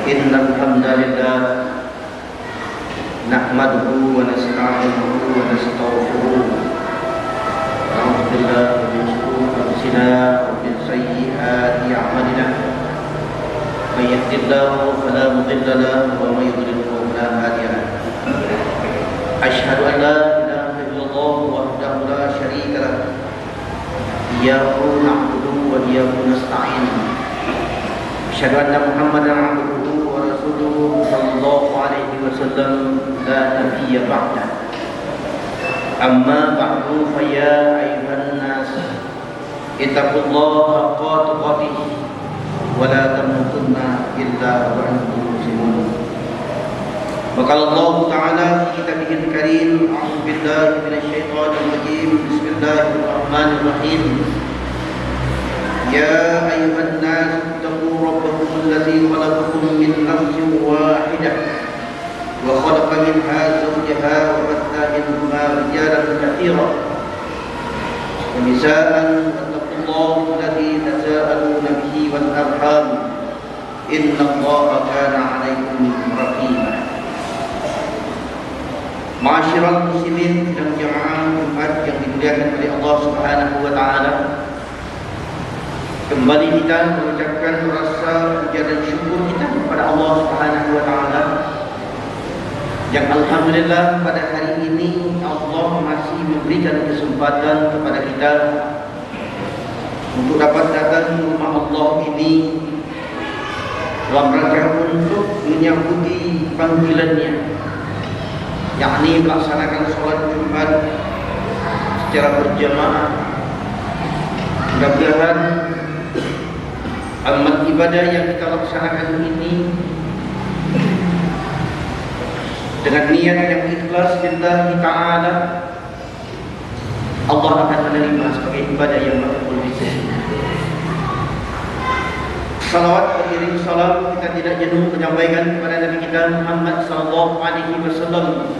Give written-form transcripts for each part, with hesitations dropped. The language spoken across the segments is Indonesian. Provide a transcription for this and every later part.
Innal hamdalillah nahmaduhu wa nasta'inuhu wa nastaghfiruh. Na'udzu billahi min shururi anfusina wa min sayyiati a'malina. May yahdihillahu fala mudilla lahu wa may yudlilhu fala hadiya lahu. Asyhadu an la ilaha illallah wahdahu la syarika lahu. Iyyahu na'budu wa iyyahu nasta'in. Asyhadu anna Muhammadan 'abduhu wa rasuluhu sallallahu alaihi wasallam la nabiyya ba'da. Amma ba'du fa ya ayyuhan nas ittaqullaha haqqa tuqatih wa la tamutunna illa wa antum muslimun. Qala Allah Ta'ala fi kitabihil karim, a'udzu billahi minasyaitonir rajim. Bismillahirrahmanirrahim. Ya ayyuhan nas ittaqu rabbakum alladzi khalaqakum min nafsin wahidah wa khalaqa minha zawjaha wa batha minhuma rijalan katsiran wa nisaa'an wattaqullaha alladzi tasaaluna bihi wal arham innallaha kana 'alaykum raqiba. Ma'asyiral muslimin dan jamaah Jumat yang dimuliakan oleh Allah Subhanahu wa taala, kembali kita mengucapkan rasa puja dan syukur kita kepada Allah Subhanahu wa taala yang alhamdulillah pada hari ini Allah masih memberikan kesempatan kepada kita untuk dapat datang ke rumah Allah ini dalam rangka untuk menyambuti panggilannya, yakni melaksanakan sholat Jumat secara berjamaah. Mudah-mudahan amal ibadah yang kita laksanakan ini dengan niat yang ikhlas lillahi ta'ala, Allah akan menerima sebagai ibadah yang makbul. Salawat beriring salam kita tidak jenuh menyampaikan kepada Nabi kita Muhammad sallallahu alaihi wasallam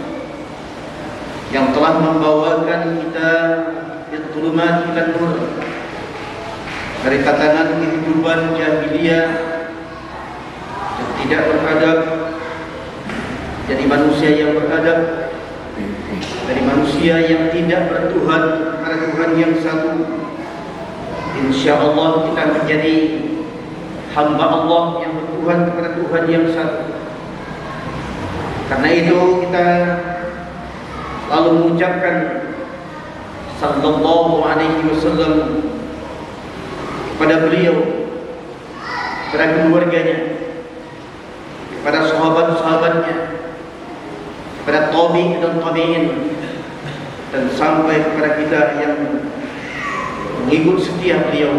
yang telah membawakan kita dhulumat ila nur, dari tatanan kehidupan jahiliyah yang tidak beradab jadi manusia yang beradab, dari manusia yang tidak bertuhan kepada Tuhan yang satu. Insyaallah kita menjadi hamba Allah yang bertuhan kepada Tuhan yang satu. Karena itu kita lalu mengucapkan sallallahu alaihi wasallam kepada beliau, kepada keluarganya, kepada sahabat-sahabatnya, kepada tabi'in dan tabi'in, dan sampai kepada kita yang mengikut setia beliau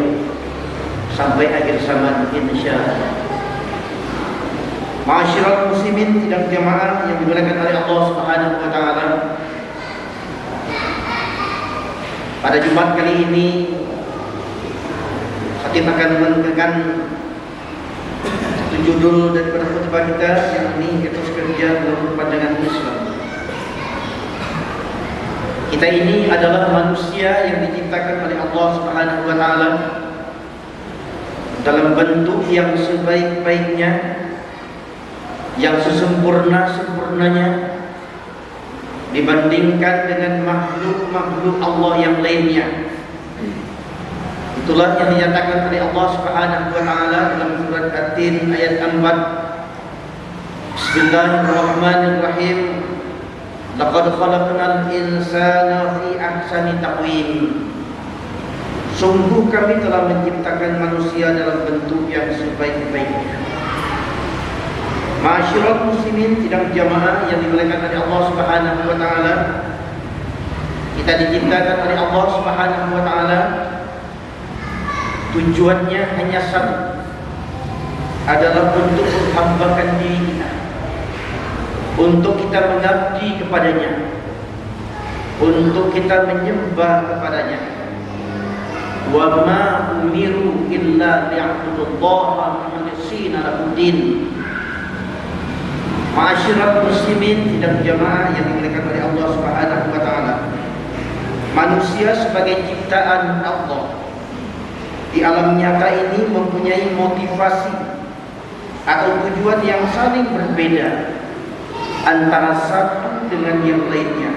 sampai akhir zaman insyaallah. Ma'asyiral muslimin sidang jamaah yang dimuliakan oleh Allah Subhanahu wa taala, pada Jumat kali ini kita akan mendengarkan satu judul daripada khutbah kita, yakni etos kerja menurut pandangan Islam. Kita ini adalah manusia yang diciptakan oleh Allah Subhanahu wa taala dalam bentuk yang sebaik-baiknya, yang sesempurna-sempurnanya dibandingkan dengan makhluk-makhluk Allah yang lainnya. Itulah yang dinyatakan oleh Allah Subhanahu wa taala dalam surat At-Tin ayat 4. Bismillahirrahmanirrahim. Laqad khalaqnal insana fi ahsani taqwim. Sungguh kami telah menciptakan manusia dalam bentuk yang sebaik-baiknya. Ma'asyiral muslimin sidang jamaah yang dimuliakan oleh Allah Subhanahu wa taala, kita diciptakan oleh Allah Subhanahu wa taala, tujuannya hanya satu, adalah untuk menghambakan diri kita, untuk kita mengabdi kepadanya, untuk kita menyembah kepadanya. Wa ma umiru illa liya'budullaha mukhlishina lahuddin. Ma'asyiral muslimin sidang jamaah yang dimuliakan oleh Allah Subhanahu wa taala, manusia sebagai ciptaan Allah di alam nyata ini mempunyai motivasi atau tujuan yang saling berbeda antara satu dengan yang lainnya.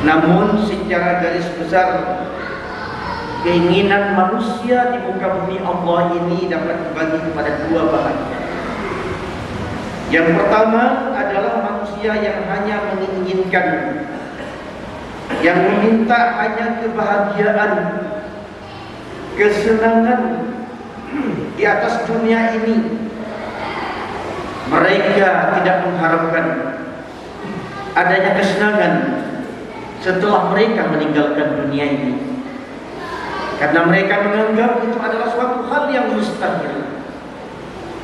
Namun secara garis besar, keinginan manusia di muka bumi Allah ini dapat dibagi kepada dua bahagian. Yang pertama adalah manusia yang hanya menginginkan, yang meminta hanya kebahagiaan, kesenangan di atas dunia ini. Mereka tidak mengharapkan adanya kesenangan setelah mereka meninggalkan dunia ini, karena mereka menganggap itu adalah suatu hal yang mustahil,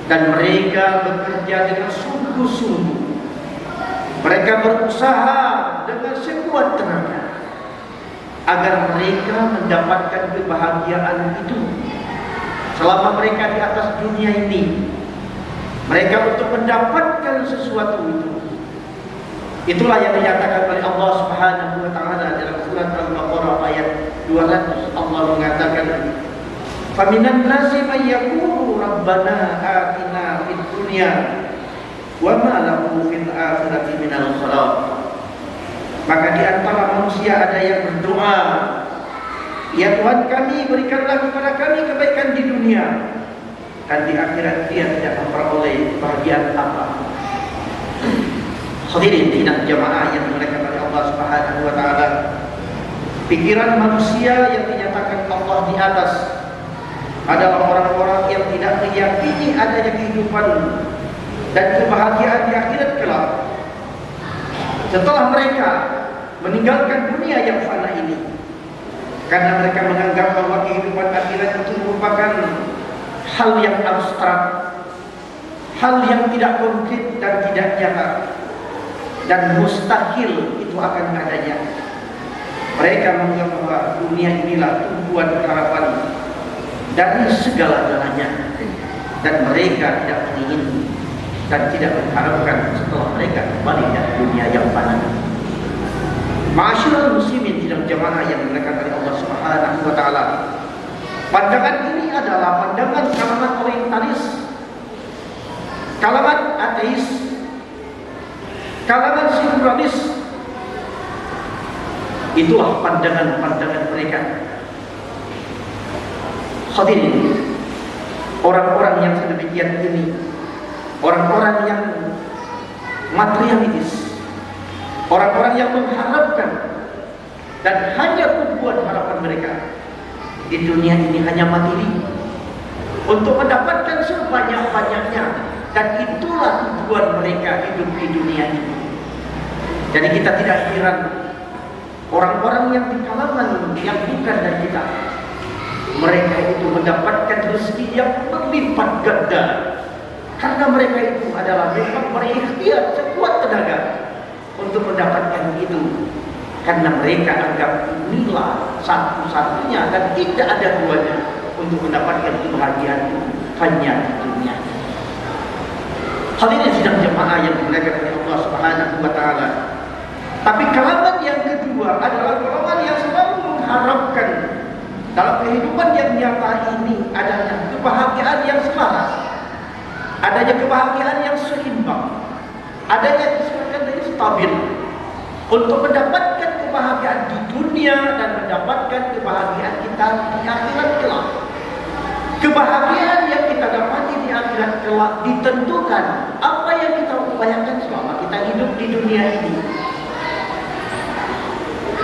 dan mereka bekerja dengan sungguh-sungguh. Mereka berusaha dengan sekuat tenaga agar mereka mendapatkan kebahagiaan itu selama mereka di atas dunia ini. Mereka untuk mendapatkan sesuatu itu. Itulah yang dinyatakan oleh Allah Subhanahu wa taala dalam surat Al-Baqarah ayat 200. Allah mengatakan, "Faminan nasi may yaqulu rabbana atina fid dunya wa ma lahu fil akhirati minal khalaq." Maka di antara manusia ada yang berdoa, "Ya Tuhan kami, berikanlah kepada kami kebaikan di dunia, dan di akhirat dia tidak memperoleh kebahagiaan apa." Hadirin sidang jamaah yang dimuliakan oleh Allah Subhanahu wa taala, pikiran manusia yang dinyatakan Allah di atas adalah orang-orang yang tidak meyakini adanya kehidupan dan kebahagiaan di akhirat kelak. Setelah mereka meninggalkan dunia yang fana ini, karena mereka menganggap bahwa kehidupan akhirat itu merupakan hal yang abstrak, hal yang tidak konkret dan tidak nyata, dan mustahil itu akan adanya. Mereka menganggap bahwa dunia inilah tumpuan harapan dari segala-galanya, dan mereka tidak ingin dan tidak mengharapkan setelah mereka kembali dari dunia yang fana. Ma'asyiral muslimin sidang jamaah yang dimuliakan oleh Allah Subhanahu wa taala, pandangan ini adalah pandangan kalangan orientalis, kalangan ateis, kalangan sekularis. Itulah pandangan-pandangan mereka. Hadirin, orang-orang yang sedemikian ini, orang-orang yang materialis, orang-orang yang mengharapkan dan hanya tujuan harapan mereka di dunia ini hanya materi untuk mendapatkan sebanyak-banyaknya, dan itulah tujuan mereka hidup di dunia ini. Jadi kita tidak heran orang-orang yang di kalangan yang bukan dari kita, mereka itu mendapatkan rezeki yang berlipat ganda, karena mereka itu adalah memang berikhtiar sekuat tenaga untuk mendapatkan itu, karena mereka anggap inilah satu-satunya dan tidak ada duanya untuk mendapatkan kebahagiaan hanya di dunia. Hadirin sidang jemaah yang dimuliakan oleh Allah Subhanahu wa taala. Tapi kalangan yang kedua adalah kalangan yang selalu mengharapkan dalam kehidupan yang nyata ini adanya kebahagiaan yang selaras, adanya kebahagiaan yang seimbang, adanya keseimbangan yang stabil, untuk mendapatkan kebahagiaan di dunia dan mendapatkan kebahagiaan kita di akhirat kelak. Kebahagiaan yang kita dapati di akhirat kelak ditentukan apa yang kita upayakan selama kita hidup di dunia ini.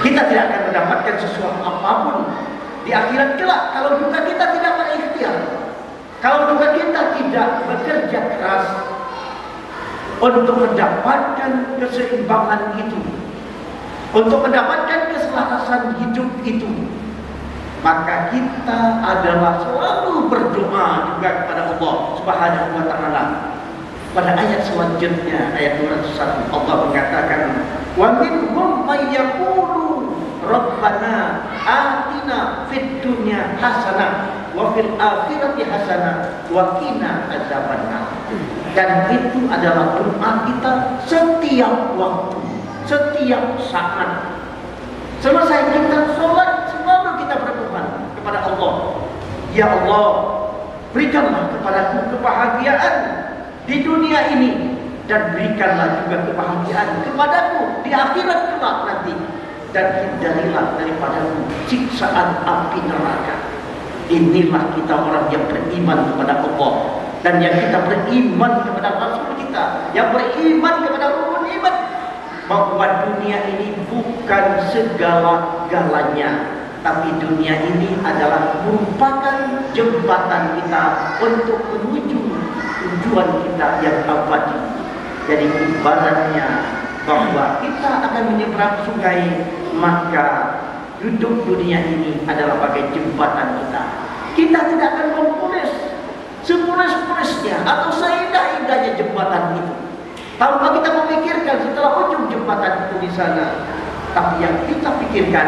Kita tidak akan mendapatkan sesuatu apapun di akhirat kelak kalau juga kita tidak berikhtiar, kalau juga kita tidak bekerja keras untuk mendapatkan keseimbangan itu, untuk mendapatkan keselarasan hidup itu. Maka kita adalah selalu berdoa juga kepada Allah Subhanahu wa taala. Pada ayat selanjutnya, ayat 201, Allah mengatakan, "Wa minhum may yaqulu rabbana atina fid dunya hasanah wa fil akhirati hasanah wa qina adzabannar." Dan itu adalah doa kita setiap waktu, setiap saat. Selesai kita sholat, selalu kita berdoa kepada Allah, "Ya Allah, berikanlah kepadaku kebahagiaan di dunia ini, dan berikanlah juga kebahagiaan kepadaku di akhirat kelak nanti, dan hindarilah daripadaku siksaan api neraka. Inilah kita orang yang beriman kepada Allah, dan yang kita beriman kepada Rasul kita, yang beriman kepada rukun iman, bahwa dunia ini bukan segala-galanya, tapi dunia ini adalah merupakan jembatan kita untuk menuju tujuan kita yang abadi. Jadi ibaratnya bahwa kita akan menyeberang sungai, maka hidup dunia ini adalah bagai jembatan kita. Kita tidak akan mempulis sepulis-pulisnya atau seindah-indahnya jembatan itu tanpa kita memikirkan setelah ujung jembatan itu di sana. Tapi yang kita pikirkan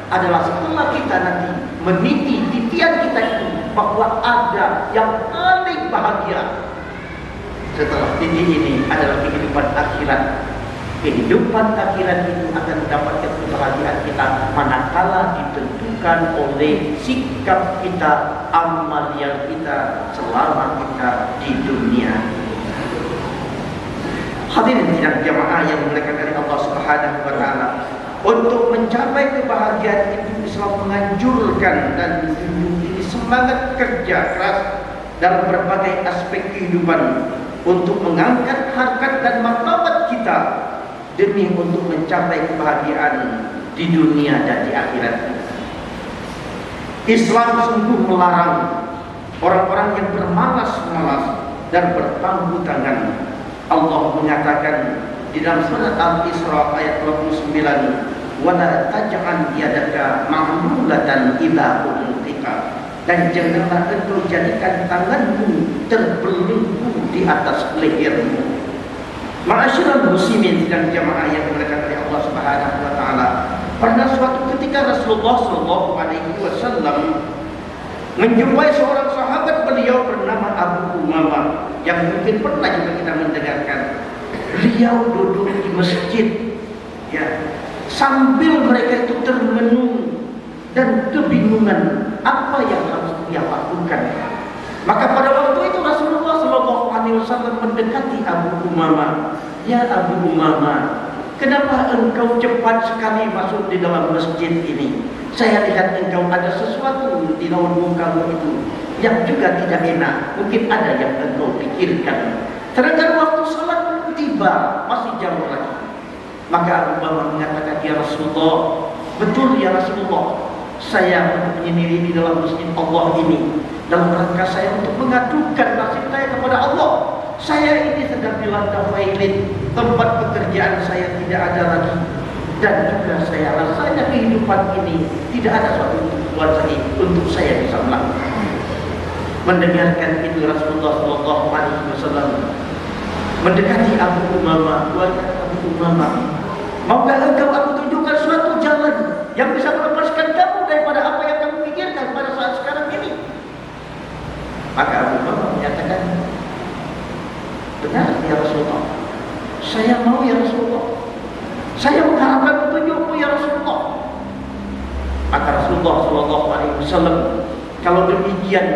adalah setelah kita nanti meniti titian kita itu, bahwa ada yang paling bahagia setelah titik ini adalah kehidupan akhirat. Kehidupan akhirat itu akan mendapatkan kebahagiaan kita manakala ditentukan oleh sikap kita, amalan kita selama kita di dunia. Hadirin sidang jamaah yang dimuliakan oleh Allah Subhanahu wa taala, untuk mencapai kebahagiaan itu Islam menganjurkan dan menjunjung semangat kerja keras dalam berbagai aspek kehidupan untuk mengangkat harkat dan martabat kita demi untuk mencapai kebahagiaan di dunia dan di akhirat. Islam sungguh melarang orang-orang yang bermalas-malas dan bertangguh tangan. Allah mengatakan di dalam surat Al-Isra ayat 29, "Wala taj'al yadaka maghlulatan ila unuqika." Dan janganlah engkau jadikan tanganmu terbelenggu di atas lehermu. Ma'asyiral muslimin dan jamaah yang dimuliakan oleh Allah Subhanahu wa taala, pada suatu ketika Rasulullah sallallahu alaihi wasallam menjumpai seorang sahabat beliau bernama Abu Umamah, yang mungkin pernah juga kita mendengarkan. Beliau duduk di masjid, ya, sambil mereka itu termenung dan kebingungan apa yang harus dia lakukan. Maka pada waktu itu Rasulullah SAW mendekati Abu Umamah. Ya Abu Umamah, kenapa engkau cepat sekali masuk di dalam masjid ini? Saya lihat engkau ada sesuatu di dalam mukamu itu yang juga tidak enak. Mungkin ada yang engkau pikirkan. Sedangkan waktu salat tiba, masih jauh lagi. Maka Abu Umamah mengatakan, ya Rasulullah, betul ya Rasulullah, saya menyendiri di dalam masjid Allah ini dalam rangka saya untuk mengadukan nasib saya kepada Allah. Saya ini sedang dilanda failin, tempat pekerjaan saya tidak ada lagi, dan juga saya rasanya kehidupan ini tidak ada suatu tujuan lagi untuk saya bisa melakukan. Mendengarkan itu Rasulullah SAW mendekati Abu Umamah. Abu Umamah, maukah engkau aku tunjukkan suatu jalan yang bisa melepaskan kamu daripada apa yang kamu pikirkan pada saat sekarang ini? Maka Abu Umamah menyatakan, benar ya Rasulullah, saya mau ya Rasulullah, saya mengharapkan petunjukmu ya Rasulullah. Maka Rasulullah SAW, kalau demikian,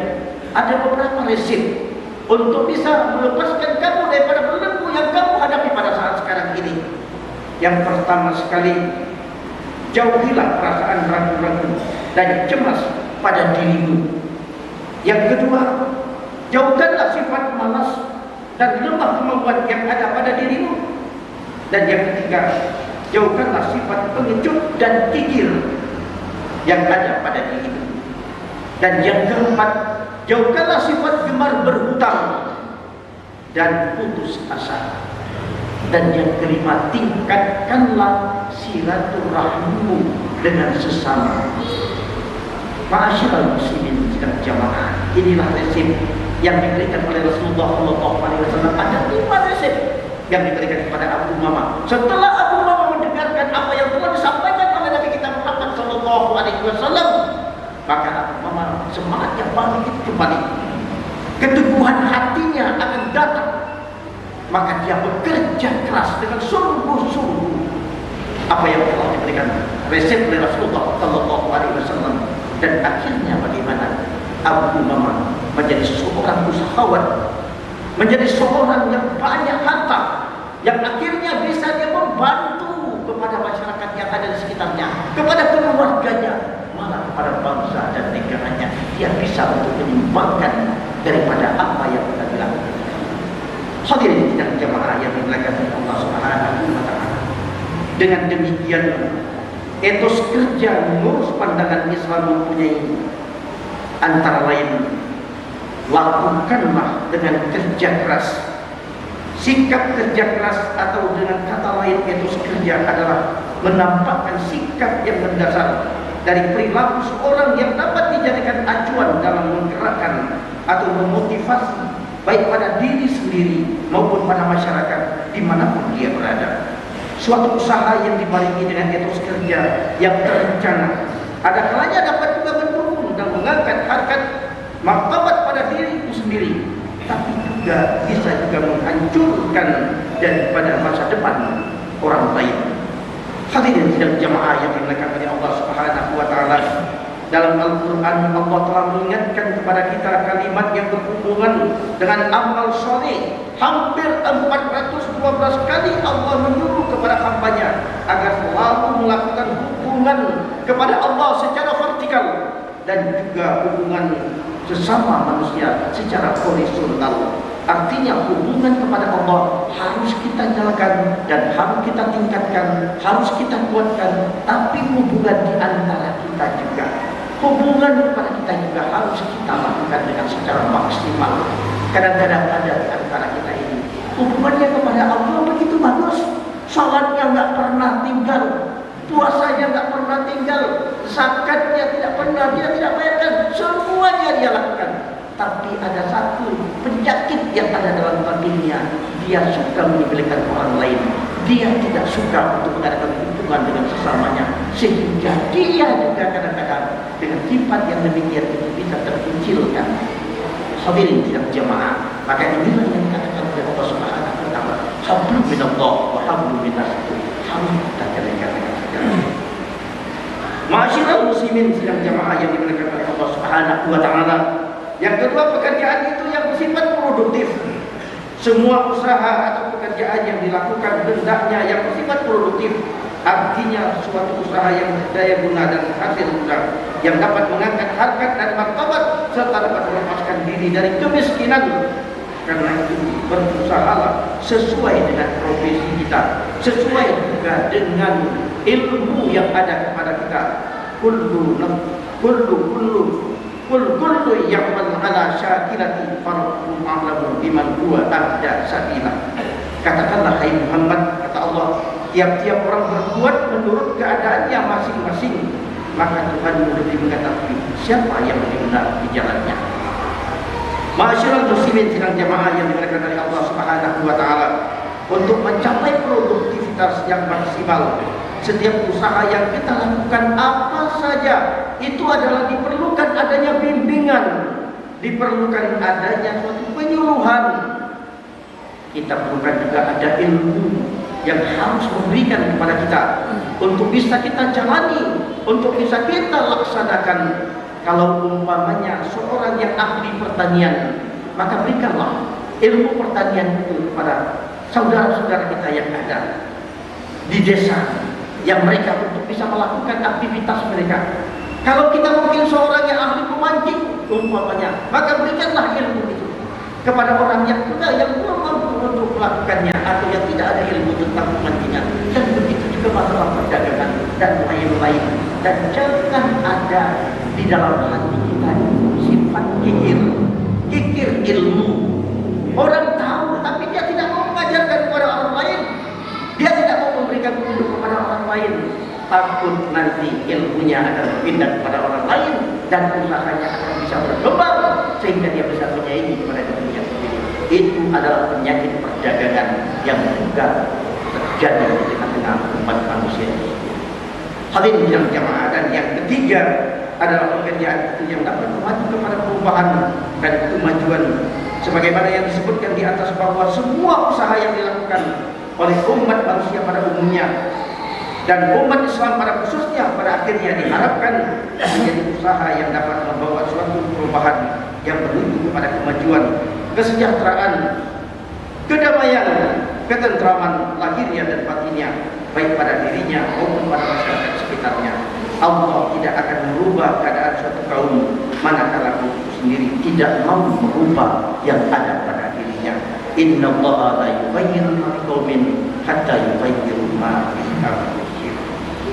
ada beberapa resep untuk bisa melepaskan kamu daripada belenggu yang kamu hadapi pada saat sekarang ini. Yang pertama sekali, jauhilah perasaan ragu-ragu dan cemas pada dirimu. Yang kedua, jauhkanlah sifat malas dan lemah kemampuan yang ada pada dirimu. Dan yang ketiga, jauhkanlah sifat pengecut dan kikir yang ada pada dirimu. Dan yang keempat, jauhkanlah sifat gemar berhutang dan putus asa. Dan yang kelima, tingkatkanlah silaturahmimu dengan sesama. Ma'asyiral muslimin dan jamaah, inilah resep yang diberikan oleh Rasulullah SAW. Ada 5 resep yang diberikan kepada Abu Umamah. Setelah Abu Umamah mendengarkan apa yang telah disampaikan oleh Nabi kita Muhammad SAW, maka Abu Umamah semangatnya bangkit kembali, keteguhan hatinya akan datang. Maka dia bekerja keras dengan sungguh-sungguh apa yang telah diberikan resep oleh Rasulullah SAW. Dan akhirnya bagaimana? Abu Umamah menjadi seorang usahawan, menjadi seorang yang banyak harta, yang akhirnya bisa dia membantu kepada masyarakat yang ada di sekitarnya, kepada keluarganya, malah kepada bangsa dan negaranya. Dia bisa untuk menyumbangkan daripada apa yang kita bilang. Hadirin dan jamaah yang dimuliakan Allah Subhanahu wa taala. Dengan demikian, etos kerja mengurus pandangan Islam mempunyai antara lain, lakukanlah dengan kerja keras. Sikap kerja keras atau dengan kata lain etos kerja adalah menampakkan sikap yang mendasar dari perilaku seorang yang dapat dijadikan acuan dalam menggerakkan atau memotivasi baik pada diri sendiri maupun pada masyarakat dimanapun dia berada. Suatu usaha yang dibarengi dengan etos kerja yang terencana ada kalanya dapat juga mendukung dan mengangkat harkat martabat pada diri itu sendiri, tapi juga bisa juga menghancurkan daripada masa depan orang lain. Hadirin dan jamaah yang dimuliakan oleh Allah Subhanahu wa taala, dalam Al-Quran Allah telah mengingatkan kepada kita kalimat yang berhubungan dengan amal soleh. Hampir 412 kali Allah menyuruh kepada hambanya agar selalu melakukan hubungan kepada Allah secara vertikal dan juga hubungan sesama manusia secara horizontal. Artinya hubungan kepada Allah harus kita jalankan dan harus kita tingkatkan, harus kita kuatkan, tapi hubungan di antara kita juga, hubungan kepada kita juga harus kita lakukan dengan secara maksimal. Kadang-kadang ada di antara kita ini hubungannya kepada Allah begitu bagus, salatnya nggak pernah tinggal, puasanya nggak pernah tinggal, zakatnya tidak pernah, dia tidak bayarkan, semuanya dia lakukan. Tapi ada satu penyakit yang ada dalam batinnya, dia suka menyepelekan orang lain, dia tidak suka untuk mengadakan hubungan dengan sesamanya, sehingga dia juga kadang-kadang dengan sifat yang demikian itu bisa terkucilkan. Hadirin tidak jamaah, maka inilah yang dikatakan oleh Allah Subhanahu wa taala, hablum minallah wa hablum minas, harus kita jalankan dengan segala. Ma'asyiral muslimin sidang jamaah yang dimuliakan oleh Allah Subhanahu wa taala. Yang kedua, pekerjaan itu yang bersifat produktif. Semua usaha atau pekerjaan yang dilakukan hendaknya yang bersifat produktif, artinya suatu usaha yang berdaya guna dan hasil guna, yang dapat mengangkat harkat dan martabat serta dapat melepaskan diri dari kemiskinan. Karena itu berusahalah sesuai dengan profesi kita, sesuai juga dengan ilmu yang ada kepada kita. Kullu ya'mal ala syakilati farqu a'lamu biman huwa ahda sabila. Katakanlah hai Muhammad, kata Allah, tiap-tiap orang berbuat menurut keadaannya masing-masing, maka Tuhan lebih mengetahui siapa yang lebih benar di jalannya. Ma'asyiral muslimin sidang jamaah yang dimuliakan oleh Allah Subhanahu wa taala, untuk mencapai produktivitas yang maksimal, setiap usaha yang kita lakukan apa saja itu adalah diperlukan adanya bimbingan, diperlukan adanya suatu penyuluhan. Kita perlukan juga ada ilmu yang harus memberikan kepada kita untuk bisa kita jalani, untuk bisa kita laksanakan. Kalau umpamanya seorang yang ahli pertanian, maka berikanlah ilmu pertanian itu kepada saudara-saudara kita yang ada di desa, yang mereka untuk bisa melakukan aktivitas mereka. Kalau kita mungkin seorang yang ahli memancing umpamanya, maka berikanlah ilmu itu kepada orang yang juga yang belum mampu untuk melakukannya atau yang tidak ada ilmu tentang pemancingan. Dan begitu juga masalah perdagangan dan lain-lain. Dan jangan ada di dalam hati kita sifat kikir ilmu. Orang tahu tapi dia tidak mau mengajarkan kepada orang lain, dia tidak mau memberikan petunjuk kepada orang lain. Takut nanti ilmunya akan pindah kepada orang lain dan usahanya akan bisa berkembang sehingga dia bisa menyaingi kepada dirinya sendiri. Itu adalah penyakit perdagangan yang juga terjadi di tengah-tengah umat manusia ini. Hadirin yang jamaah, dan yang ketiga adalah pekerjaan itu yang dapat maju kepada perubahan dan kemajuan, sebagaimana yang disebutkan di atas bahwa semua usaha yang dilakukan oleh umat manusia pada umumnya Dan umat Islam pada khususnya pada akhirnya diharapkan menjadi usaha yang dapat membawa suatu perubahan yang menuju kepada kemajuan, kesejahteraan, kedamaian, ketentraman lahirnya dan batinnya, baik pada dirinya maupun pada masyarakat sekitarnya. Allah tidak akan merubah keadaan suatu kaum manakala kaum itu sendiri tidak mau merubah yang ada pada dirinya. Inna Allah la yughayyiru ma biqaumin hatta yughayyiru ma bi anfusihim.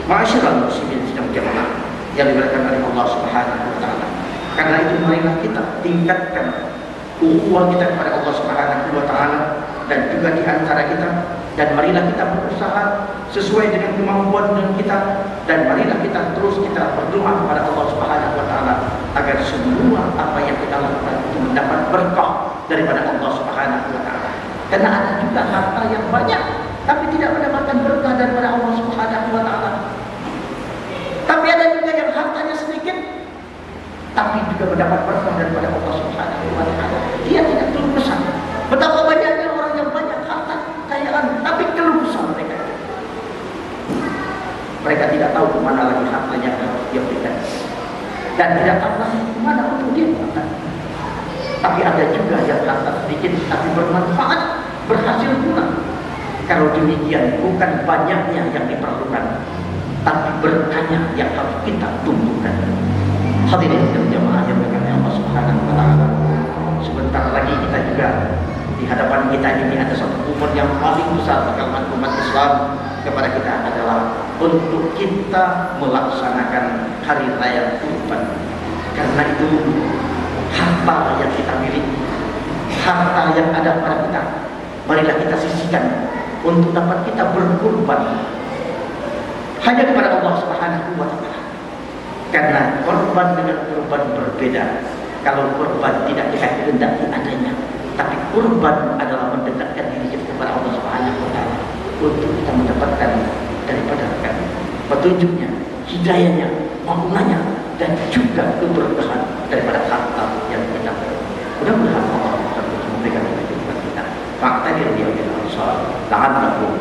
Ma'asyiral muslimin sedang jemaah yang dimuliakan oleh Allah Subhanahu wa taala. Karena itu marilah kita tingkatkan ukhuwah kita kepada Allah Subhanahu wa taala dan juga di antara kita, dan marilah kita berusaha sesuai dengan kemampuan kita, dan marilah kita terus berdoa kepada Allah Subhanahu wa taala agar semua apa yang kita lakukan itu mendapat berkah daripada Allah Subhanahu wa taala. Karena ada juga harta yang banyak tapi tidak mendapatkan berkah daripada Allah Subhanahu wa taala. Tapi ada juga yang hartanya sedikit tapi juga mendapat berkah daripada Allah Subhanahu wa taala. Dia tidak keluh kesah. Betapa banyaknya orang yang banyak harta kekayaan tapi keluh kesah mereka. Mereka tidak tahu kemana lagi hartanya harus dia berikan, dan tidak tahu lagi kemana untuk dia berikan. Tapi ada juga yang harta sedikit tapi bermanfaat, berhasil pula. Kalau demikian bukan banyaknya yang diperlukan, tapi berkahnya yang harus kita tumbuhkan. Hadirin dan jemaah yang berkata Allah Subhanahu wa taala, sebentar lagi kita juga di hadapan kita ini ada satu umur yang paling besar bagi umat Islam kepada kita adalah untuk kita melaksanakan hari raya Kurban. Karena itu harta yang kita miliki, harta yang ada pada kita, marilah kita sisihkan untuk dapat kita berkurban hanya kepada Allah Subhanahu wa taala. Karena kurban dengan kurban berbeda. Kalau kurban tidak dikehendaki adanya, tapi kurban adalah mendekatkan diri kita kepada Allah Subhanahu wa taala untuk kita mendapatkan daripada petunjuknya, hidayahnya, makunannya, dan juga keberkahan daripada harta yang kita beri. Mudah-mudahan Allah akan memberikan kepada kita. Fakta dia ansar, la'allakum